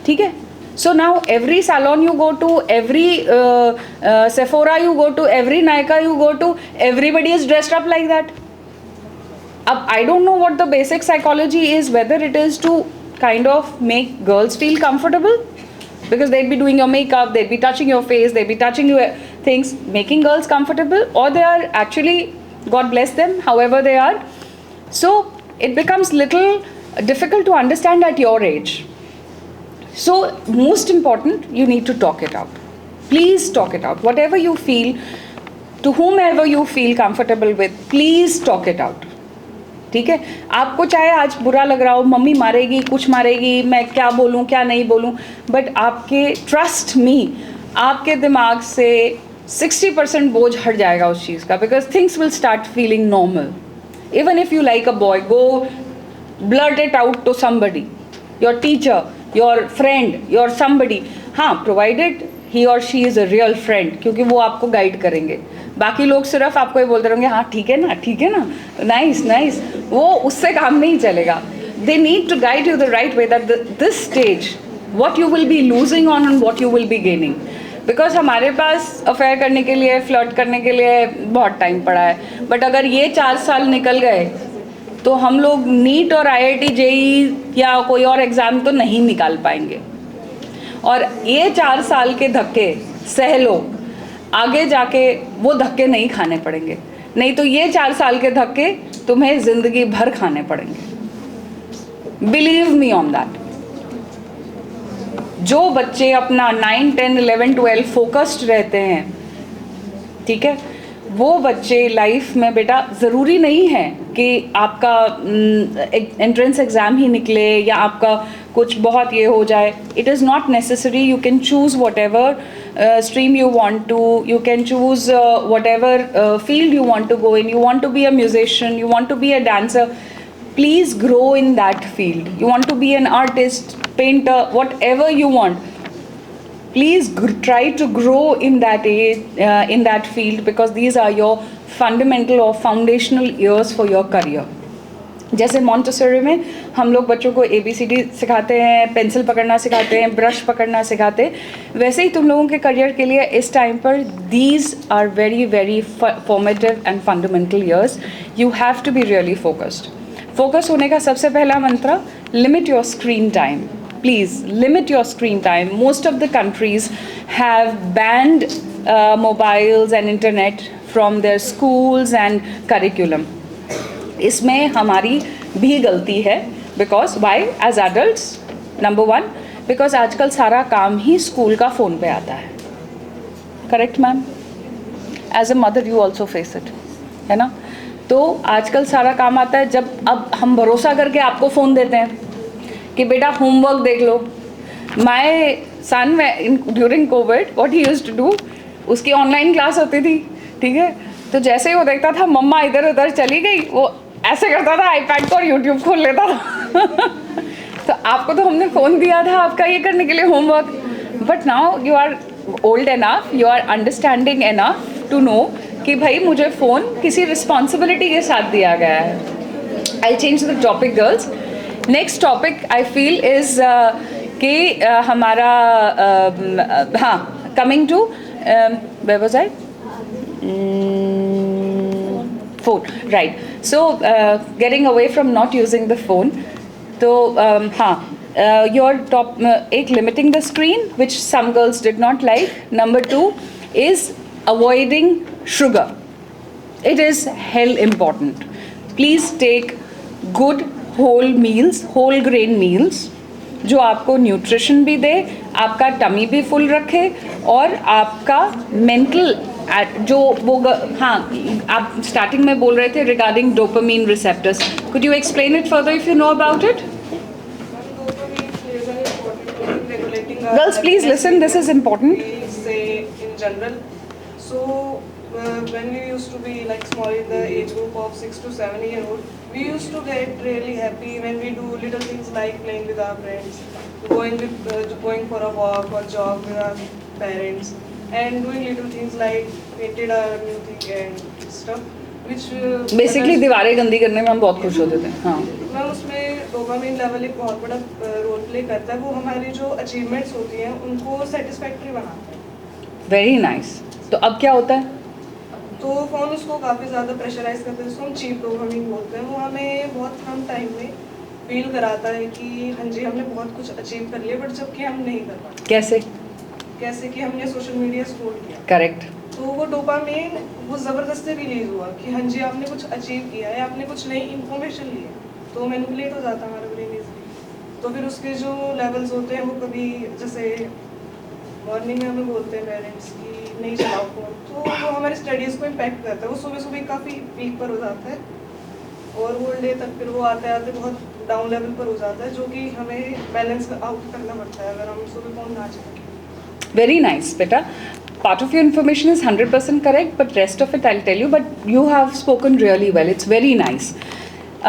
ठीक है? So now every salon you go to, every Sephora you go to, every Nykaa you go to, everybody is dressed up like that. I don't know what the basic psychology is, whether it is to kind of make girls feel comfortable, because they'd be doing your makeup, they'd be touching your face, they'd be touching your things, making girls comfortable, or they are actually, God bless them, however they are. So it becomes little difficult to understand at your age. So most important, you need to talk it out. Please talk it out. Whatever you feel, to whomever you feel comfortable with, please talk it out. ठीक है? आपको चाहे आज बुरा लग रहा हो, mummy मारेगी, कुछ मारेगी, मैं क्या बोलूँ क्या नहीं बोलूँ, बट आपके ट्रस्ट मी, आपके दिमाग से 60% बोझ हट जाएगा उस चीज़ का, because things will start feeling normal. Even if you like a boy, go blurt it out to somebody, your teacher, your friend, your somebody. हाँ, provided he or she is a real friend, क्योंकि वो आपको guide करेंगे. बाकी लोग सिर्फ आपको ये बोलते रहेंगे, हाँ ठीक है ना, ठीक है ना, नाइस नाइस, वो उससे काम नहीं चलेगा. They need to guide you the right way, that this stage, what you will be losing on and what you will be gaining. Because हमारे पास अफेयर करने के लिए, फ्लर्ट करने के लिए बहुत टाइम पड़ा है, बट अगर ये 4 साल निकल गए तो हम लोग नीट और IIT JEE या कोई और एग्ज़ाम तो नहीं निकाल पाएंगे. और ये 4 साल के धक्के सह लो, आगे जाके वो धक्के नहीं खाने पड़ेंगे. नहीं तो ये 4 साल के धक्के तुम्हें ज़िंदगी भर खाने पड़ेंगे. Believe me on that. जो बच्चे अपना 9, 10, 11, 12 फोकस्ड रहते हैं, ठीक है, वो बच्चे लाइफ में, बेटा ज़रूरी नहीं है कि आपका एंट्रेंस एग्ज़ाम ही निकले या आपका कुछ बहुत ये हो जाए. It is not necessary. You can choose whatever stream you want to, you can choose whatever field you want to go in. You want to be a musician, you want to be a dancer, please grow in that field. You want to be an artist, painter, whatever you want, please try to grow in that field, because these are your fundamental or foundational years for your career. जैसे Montessori में हम लोग बच्चों को ABCD सिखाते हैं, pencil पकड़ना सिखाते हैं, ब्रश पकड़ना सिखाते हैं, वैसे ही तुम लोगों के करियर के लिए इस टाइम पर these are very very formative and fundamental years. You have to be really focused. Focus होने का सबसे पहला मंत्र, limit your screen time. Please limit your screen time. Most of the countries have banned mobiles and internet from their schools and curriculum. इसमें हमारी भी गलती है, because why? As adults, number one, because आजकल सारा काम ही स्कूल का phone पे आता है. Correct ma'am? As a mother you also face it, है ना? तो आजकल सारा काम आता है. जब अब हम भरोसा करके आपको फ़ोन देते हैं कि बेटा होमवर्क देख लो. My son during covid what he used to do, उसकी ऑनलाइन क्लास होती थी, ठीक है, तो जैसे ही वो देखता था मम्मा इधर उधर चली गई, वो ऐसे करता था आईपैड को और यूट्यूब खोल लेता था. तो आपको तो हमने फ़ोन दिया था आपका ये करने के लिए homework, but now you are old enough, you are understanding enough to know कि भाई मुझे फ़ोन किसी रिस्पॉन्सिबिलिटी के साथ दिया गया है. I change the topic girls. Next topic I feel is कि हमारा हाँ, coming to where was I, phone, right? So getting away from not using the phone. तो हाँ, your top एक limiting the screen, which some girls did not like. Number 2 is avoiding sugar. It is hell important. Please take good whole meals, whole grain meals, जो आपको nutrition भी दे, आपका tummy भी full रखे, और आपका मेंटल जो वो हाँ, आप स्टार्टिंग में बोल रहे थे regarding dopamine receptors. Could you explain it further if you know about it? Girls, please listen, this is important. Say in general, so when we used to be like small in the age group of 6 to 7 year old, we used to get really happy when we do little things like playing with our friends, going for a walk or jog with our parents and doing little things like painted a new thing and stuff which basically दीवारें गंदी करने में हम बहुत खुश होते थे. हाँ. मैम उसमें डोपामिन लेवल एक बहुत बड़ा रोल प्ले करता है. वो हमारी जो अचीवमेंट्स होती हैं उनको सेटिस्फैक्ट्री बनाता है. Very nice. तो अब क्या होता है? तो फ़ोन उसको काफ़ी ज़्यादा प्रेशराइज करता है, जिसको हम चीप डोपामिन बोलते हैं. वो हमें बहुत कम टाइम में फील कराता है कि हाँ जी हमने बहुत कुछ अचीव कर लिया, बट जबकि हम नहीं कर पाते. कैसे कि हमने सोशल मीडिया स्क्रॉल किया. करेक्ट. तो वो डोपामिन वो ज़बरदस्ती रिलीज हुआ कि हाँ जी आपने कुछ अचीव किया है, आपने कुछ नई इन्फॉर्मेशन ली है, तो मैनिपुलेट हो जाता है हमारा ब्रेन इजीली. तो फिर उसके जो लेवल्स होते हैं वो कभी जैसे मॉर्निंग में हमें बोलते हैं पेरेंट्स कि नहीं चलाओ फोन, तो वो हमारी स्टडीज़ को इम्पैक्ट करता है. वो सुबह सुबह काफ़ी पीक पर हो जाता है और होल डे तक फिर वो आते आते बहुत डाउन लेवल पर हो जाता है, जो कि हमें बैलेंस आउट करना पड़ता है अगर हम सुबह फोन ना चलाएं. Very nice, beta. Part of your information is 100% correct, but rest of it I'll tell you. But you have spoken really well. It's very nice.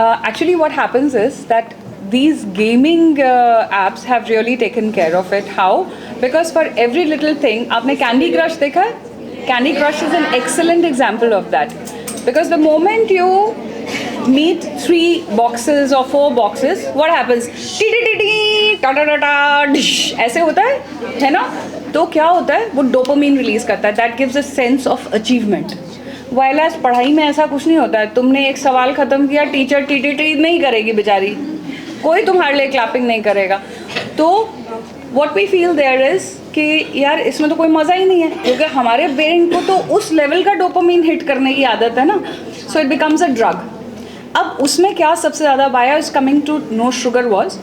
Actually, what happens is that these gaming apps have really taken care of it. How? Because for every little thing, आपने Candy Crush देखा है? Candy Crush is an excellent example of that. Because the moment you meet 3 boxes or 4 boxes, what happens? T T T T टा टा टा टा dish ऐसे होता है ना? तो क्या होता है? वो डोपामिन रिलीज करता है. That gives a sense of achievement. While as पढ़ाई में ऐसा कुछ नहीं होता है. तुमने एक सवाल खत्म किया, टीचर टी टी टी नहीं करेगी बेचारी, कोई तुम्हारे लिए क्लैपिंग नहीं करेगा. तो what we feel there is कि यार इसमें तो कोई मज़ा ही नहीं है, क्योंकि हमारे ब्रेन को तो उस लेवल का डोपामिन हिट करने की आदत है ना. So it becomes a drug. अब उसमें क्या सबसे ज़्यादा बाया is coming to know sugar was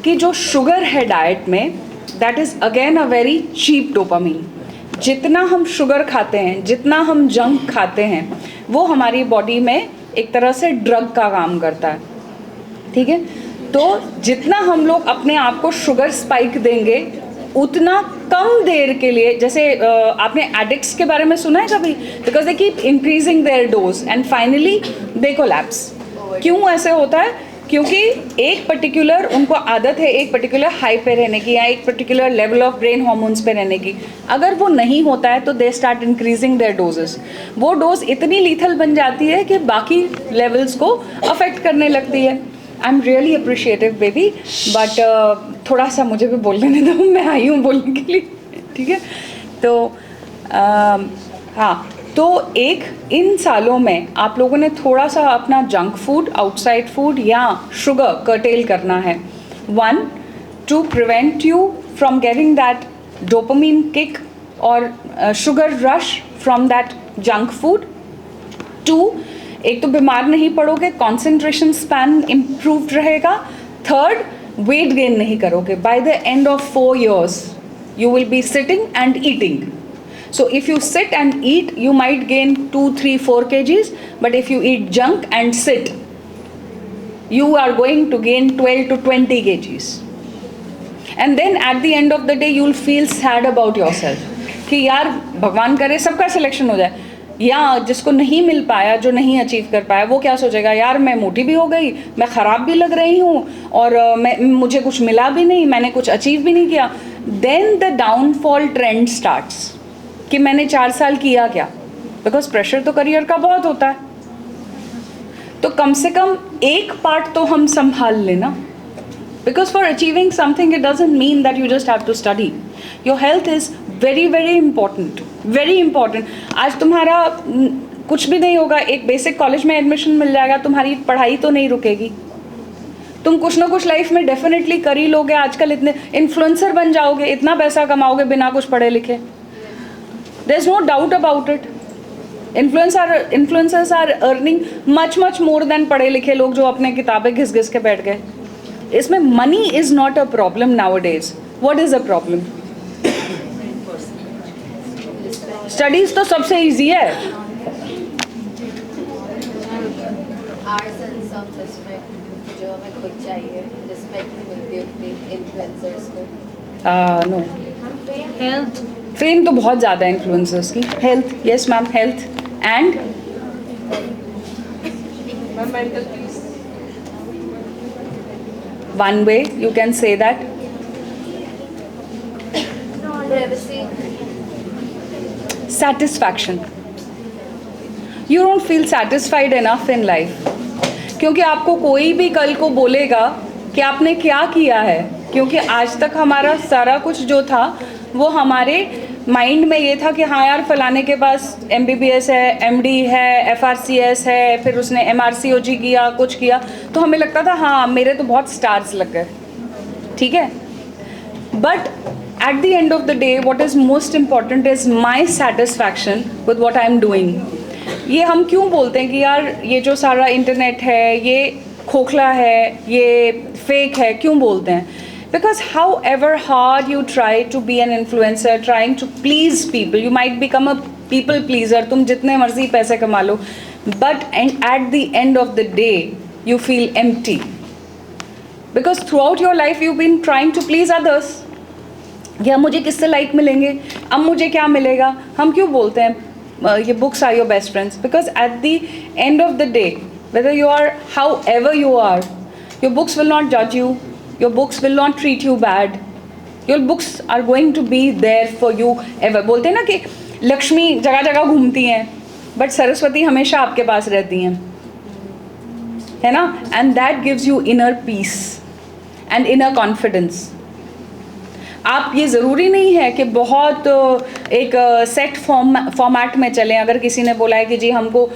कि जो शुगर है डाइट में, that is again a very cheap dopamine. जितना हम शुगर खाते हैं, जितना हम जंक खाते हैं, वो हमारी बॉडी में एक तरह से ड्रग का काम करता है. ठीक है. तो जितना हम लोग अपने आप को शुगर स्पाइक देंगे, उतना कम देर के लिए, जैसे आपने एडिक्ट्स के बारे में सुना है कभी? Because they keep increasing there dose and finally they collapse. क्यों ऐसे होता है? क्योंकि एक पर्टिकुलर उनको आदत है एक पर्टिकुलर हाई पे रहने की या एक particular level of brain hormones पे रहने की. अगर वो नहीं होता है तो they start increasing there doses. वो डोज इतनी लीथल बन जाती है कि बाकी लेवल्स को अफेक्ट करने लगती है. I am really appreciative baby, but थोड़ा सा मुझे भी बोलने दो, मैं आई हूँ बोलने के लिए. ठीक है. तो हाँ, तो एक इन सालों में आप लोगों ने थोड़ा सा अपना जंक फूड, आउटसाइड फूड या शुगर कर्टेल करना है. 1, to prevent you from getting that dopamine kick और sugar rush from that junk food. 2, एक तो बीमार नहीं पड़ोगे, कॉन्सेंट्रेशन स्पैन इम्प्रूव्ड रहेगा. 3rd, वेट गेन नहीं करोगे. By the end of 4 years you will be sitting and eating. So if you sit and eat, you might gain 2, 3, 4 kgs, but if you eat junk and sit, you are going to gain 12 to 20 kgs. And then at the end of the day, you'll feel sad about yourself. कि यार भगवान करे सबका selection हो जाए, या जिसको नहीं मिल पाया, जो नहीं अचीव कर पाया, वो क्या सोचेगा? यार मैं मोटी भी हो गई, मैं ख़राब भी लग रही हूँ और मुझे कुछ मिला भी नहीं, मैंने कुछ अचीव भी नहीं किया. Then the downfall trend starts कि मैंने 4 साल किया क्या? बिकॉज प्रेशर तो करियर का बहुत होता है. तो कम से कम एक पार्ट तो हम संभाल लेना. Because for achieving something it doesn't mean that you just have to study. Your health is very very important, very important. आज तुम्हारा कुछ भी नहीं होगा, एक बेसिक कॉलेज में एडमिशन मिल जाएगा, तुम्हारी पढ़ाई तो नहीं रुकेगी. तुम कुछ ना कुछ लाइफ में डेफिनेटली कर ही लोगे. आजकल इतने इन्फ्लुएंसर बन जाओगे, इतना पैसा कमाओगे बिना कुछ पढ़े लिखे. There's no doubt about it. Influencers are earning much more than पढ़े लिखे लोग जो अपने किताबें घिस के बैठ गए. इसमें money is not a problem nowadays. What is a problem? Studies तो सबसे easy है. Our sense of respect जो हमें खुद चाहिए, respect मिलती है अपने influencers को. No. Health. फेम तो बहुत ज़्यादा है इन्फ्लुएंसर्स की. Health, yes ma'am, health and mental peace. One way you can say that. Privacy. satisfaction. You don't feel satisfied enough in life. क्योंकि आपको कोई भी कल को बोलेगा कि आपने क्या किया है, क्योंकि आज तक हमारा सारा कुछ जो था वो हमारे माइंड में ये था कि हाँ यार फलाने के पास MBBS है, MD है, FRCS है, फिर उसने MRCOG किया, कुछ किया, तो हमें लगता था हाँ मेरे तो बहुत स्टार्स लग गए, ठीक है. But at the end of the day, what is most important is my satisfaction with what I am doing. ये हम क्यों बोलते हैं कि यार ये जो सारा इंटरनेट है ये खोखला है, ये फेक है, क्यों बोलते हैं? Because however hard you try to be an influencer, trying to please people, you might become a people pleaser, तुम जितने मर्जी पैसे कमा लो, but at the end of the day, you feel empty. Because throughout your life you've been trying to please others. या मुझे किससे like मिलेंगे, अब मुझे क्या मिलेगा, हम क्यों बोलते हैं ये books are your best friends? Because at the end of the day, whether you are however you are, your books will not जज you, your books will not treat you bad, your books are going to be there for you ever. बोलते हैं ना कि लक्ष्मी जगह जगह घूमती हैं but Saraswati हमेशा आपके पास रहती हैं, है ना? And that gives you inner peace and inner confidence. आप ये ज़रूरी नहीं है कि बहुत एक सेट फॉर्मेट में चलें. अगर किसी ने बोला है कि जी हमको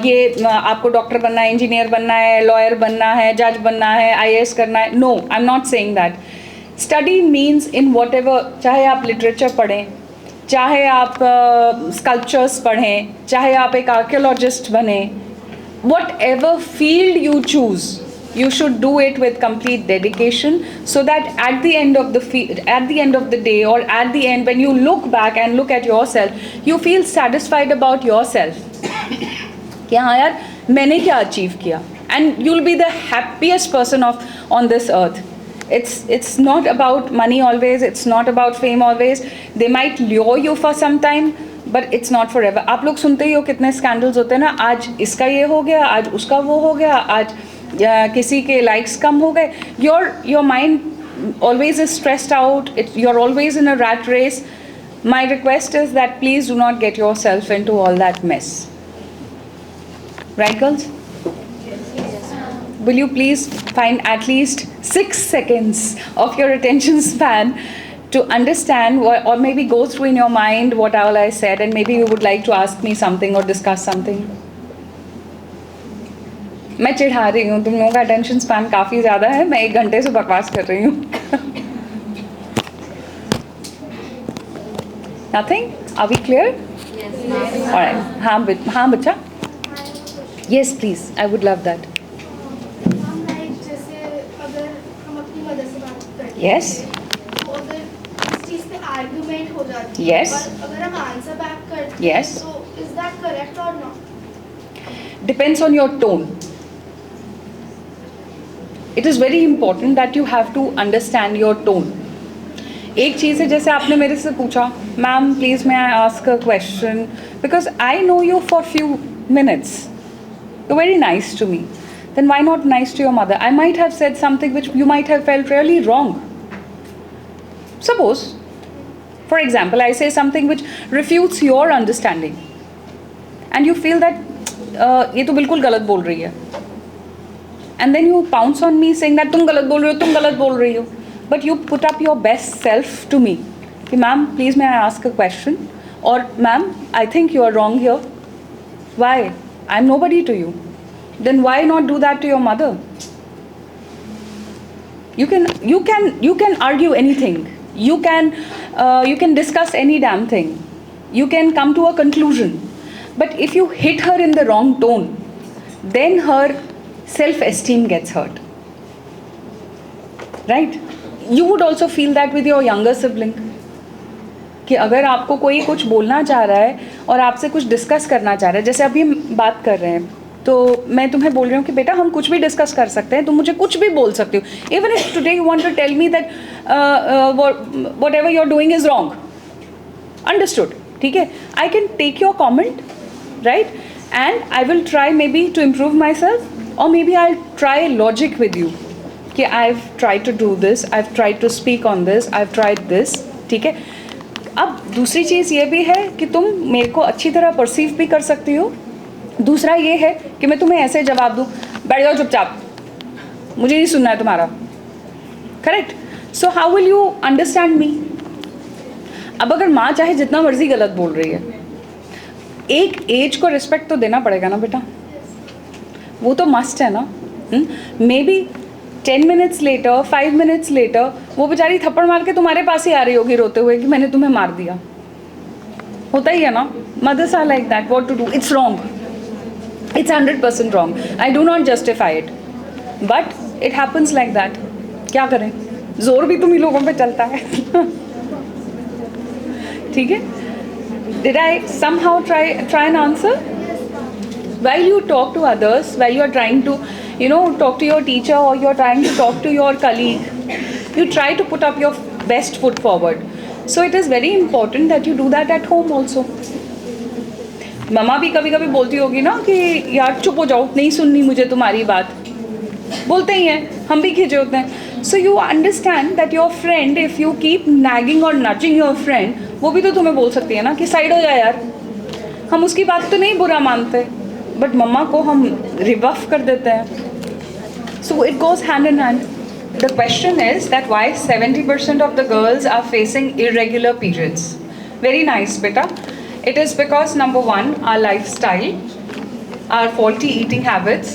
ये आपको डॉक्टर बनना है, इंजीनियर बनना है, लॉयर बनना है, जज बनना है, IAS करना है, no, I am not saying that. Study means in whatever, चाहे आप लिटरेचर पढ़ें, चाहे आप स्कल्पचर्स पढ़ें, चाहे आप एक आर्कियोलॉजिस्ट बने, what ever field you choose, you should do it with complete dedication, so that at the end of the day, or at the end when you look back and look at yourself, you feel satisfied about yourself. कि हाँ यार मैंने क्या achieve किया, and you'll be the happiest person on this earth. It's not about money always, it's not about fame always. They might lure you for some time, but it's not forever. आप लोग सुनते ही हो कितने scandals होते हैं ना, आज इसका ये हो गया, आज उसका वो हो गया, आज किसी के लाइक्स कम हो गए. Your mind always is stressed out, you are always in a rat race. My request is that please do not get yourself into all that mess. Right girls? Will you please find at least 6 seconds of your attention span to understand or maybe go through in your mind what all I said, and maybe you would like to ask me something or discuss something. मैं चिढ़ा रही हूँ, तुम लोगों का attention span काफ़ी ज़्यादा है, मैं 1 घंटे से बकवास कर रही हूँ. Nothing? Are we clear? Yes, ma'am. All right. हाँ बच्चा. Yes, please. I would love that. हम लाइक जैसे अगर हम अपनी मदर से बात करते हैं, Yes. तो अगर इस चीज़ पे आर्गुमेंट हो जाती Yes. है, और अगर हम आंसर बैक करते हैं, Yes. तो इज दैट करेक्ट और not? Depends on your tone. It is very important that you have to understand your tone. एक चीज़ है, जैसे आपने मेरे से पूछा, ma'am please may I ask a question, because I know you for few minutes. You're very nice to me. Then why not nice to your mother? I might have said something which you might have felt really wrong. Suppose, for example, I say something which refutes your understanding, and you feel that ये तो बिल्कुल गलत बोल रही है. And then you pounce on me saying that तुम गलत बोल रही हो. But you put up your best self to me. कि ma'am, please may I ask a question? Or ma'am, I think you are wrong here. Why? I'm nobody to you. Then why not do that to your mother? You can argue anything. You can discuss any damn thing. You can come to a conclusion. But if you hit her in the wrong tone, then her self-esteem gets hurt. Right? You would also feel that with your younger sibling. कि अगर आपको कोई कुछ बोलना चाह रहा है और आपसे कुछ डिस्कस करना चाह रहा है, जैसे अभी हम बात कर रहे हैं, तो मैं तुम्हें बोल रही हूँ कि बेटा हम कुछ भी डिस्कस कर सकते हैं, तुम मुझे कुछ भी बोल सकते हो. Even if today you want to tell me that whatever you are doing is wrong, understood, ठीक है, I can take your comment, right, and I will try maybe to improve myself, or maybe I'll try logic with you कि I've tried to do this, I've tried to speak on this, I've tried this, ठीक है. अब दूसरी चीज़ ये भी है कि तुम मेरे को अच्छी तरह परसीव भी कर सकती हो। दूसरा ये है कि मैं तुम्हें ऐसे जवाब दूँ, बैठ जाओ चुपचाप, मुझे नहीं सुनना है तुम्हारा, correct? So how will you understand me? अब अगर माँ चाहे जितना मर्जी गलत बोल रही है, एक एज को रिस्पेक्ट तो देना पड़ेगा ना बेटा, वो तो मस्ट है ना। May be 10 minutes later, 5 minutes later वो बेचारी थप्पड़ मार के तुम्हारे पास ही आ रही होगी रोते हुए कि मैंने तुम्हें मार दिया। होता ही है ना, mothers are like that, what to do, it's wrong, it's 100% wrong, I do not justify it, but it happens like that. क्या करें, जोर भी तुम ही लोगों पे चलता है। ठीक है? Did I somehow try and answer? While you talk to others, while you are trying to, talk to your teacher, or you are trying to talk to your colleague, you try to put up your best foot forward. So it is very important that you do that at home also. मम्मा भी कभी कभी बोलती होगी ना कि यार चुप हो जाओ, नहीं सुननी मुझे तुम्हारी बात, बोलते ही हैं, हम भी खिंचे होते हैं। So you understand that your friend, if you keep nagging or nudging your friend, वो भी तो तुम्हें बोल सकती है ना कि साइड हो जा यार। हम उसकी बात तो नहीं बुरा मानते, बट मम्मा को हम रिबफ कर देते हैं। So it goes hand in hand. The question is that why 70% of the girls are facing irregular periods. Very nice, beta. It is because number one, our lifestyle, our faulty eating habits,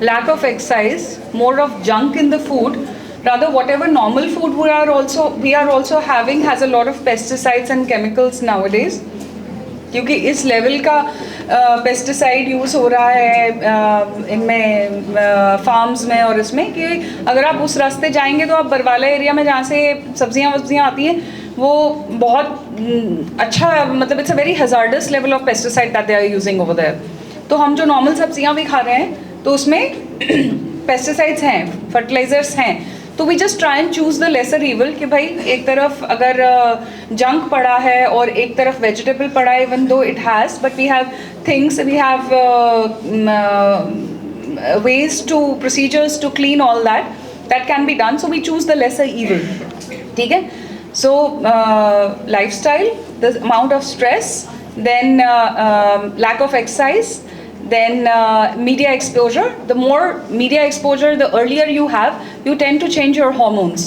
lack of exercise, more of junk in the food. Rather, whatever normal food we are also having has a lot of pesticides and chemicals nowadays. क्योंकि इस level का pesticide use हो रहा है इनमें farms में और इसमें, कि अगर आप उस रास्ते जाएंगे तो आप बरवाला एरिया में जहाँ से सब्जियाँ आती हैं वो बहुत अच्छा, मतलब it's a very hazardous level of pesticide that they are using over there. तो हम जो नॉर्मल सब्जियाँ भी खा रहे हैं तो उसमें पेस्टिसाइड्स हैं, फर्टिलाइजर्स हैं। तो we just try and choose the lesser evil कि भाई एक तरफ अगर जंक पड़ा है और एक तरफ वेजिटेबल पड़ा है, even though it has, but we have things, we have ways to procedures to clean all that can be done, so we choose the lesser evil. ठीक है? So lifestyle, the amount of stress, then lack of exercise, then media exposure. The more media exposure, the earlier you have, you tend to change your hormones,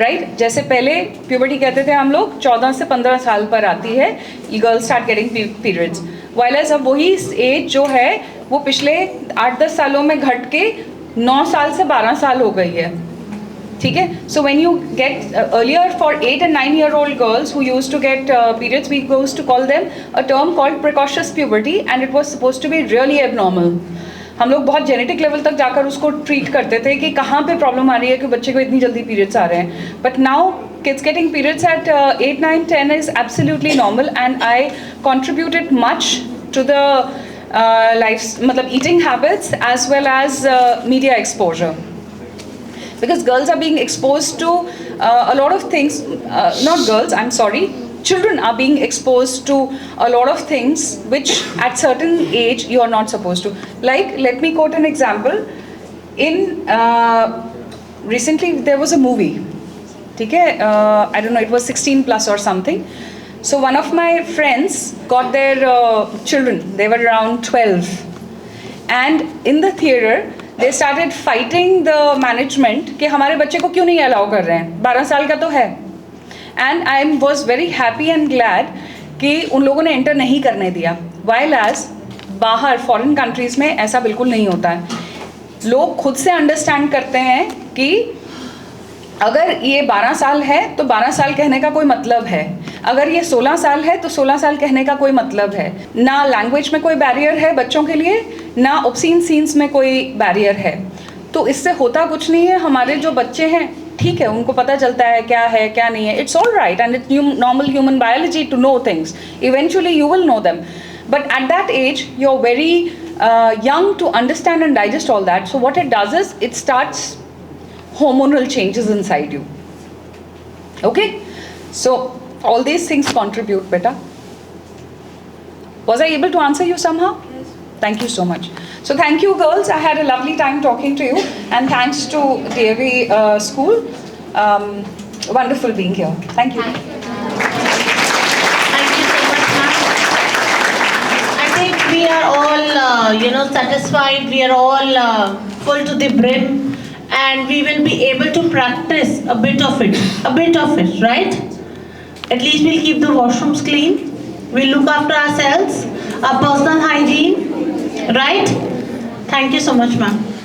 right? जैसे पहले puberty कहते थे हम लोग 14 से 15 साल पर आती है, girls start getting periods. While as अब वही एज जो है वो पिछले 8-10 सालों में घट के 9 साल से 12 साल हो गई है। ठीक है? So when you get earlier, for 8 and 9-year-old girls who used to get periods, we used to call them a term called precocious puberty, and it was supposed to be really abnormal. हम लोग बहुत genetic level तक जाकर उसको treat करते थे कि कहाँ पे प्रॉब्लम आ रही है कि बच्चे को इतनी जल्दी पीरियड्स आ रहे हैं। But now kids getting periods at 8, 9, 10 is absolutely normal, and I contributed much to the मतलब eating habits as well as media exposure. Because girls are being exposed to a lot of things, not girls, I'm sorry, children are being exposed to a lot of things which at certain age you are not supposed to. Like, let me quote an example. In recently there was a movie, ठीक है? I don't know, it was 16 plus or something. So one of my friends got their children, they were around 12, and in the theater they started fighting the management कि हमारे बच्चे को क्यों नहीं allow कर रहे हैं, 12 साल का तो है। And I was very happy and glad कि उन लोगों ने एंटर नहीं करने दिया। While as बाहर फॉरेन कंट्रीज़ में ऐसा बिल्कुल नहीं होता है, लोग खुद से अंडरस्टैंड करते हैं कि अगर ये 12 साल है तो 12 साल कहने का कोई मतलब है, अगर ये 16 साल है तो 16 साल कहने का कोई मतलब है। ना लैंग्वेज में कोई बैरियर है बच्चों के लिए, ना ऑब्सीन सीन्स में कोई बैरियर है। तो इससे होता कुछ नहीं है, हमारे जो बच्चे हैं ठीक है उनको पता चलता है क्या नहीं है, it's all right, and it's normal human biology to know things, eventually you will know them, but at that age you are very young to understand and digest all that. So what it does is it starts hormonal changes inside you. Okay, so all these things contribute, beta. Was I able to answer you somehow? Yes. Thank you so much. So thank you girls, I had a lovely time talking to you, and thanks to DAV school, wonderful being here. Thank you. Thank you. are all, satisfied. We are all full to the brim, and we will be able to practice a bit of it, right? At least we'll keep the washrooms clean. We'll look after ourselves, our personal hygiene, right? Thank you so much, ma'am.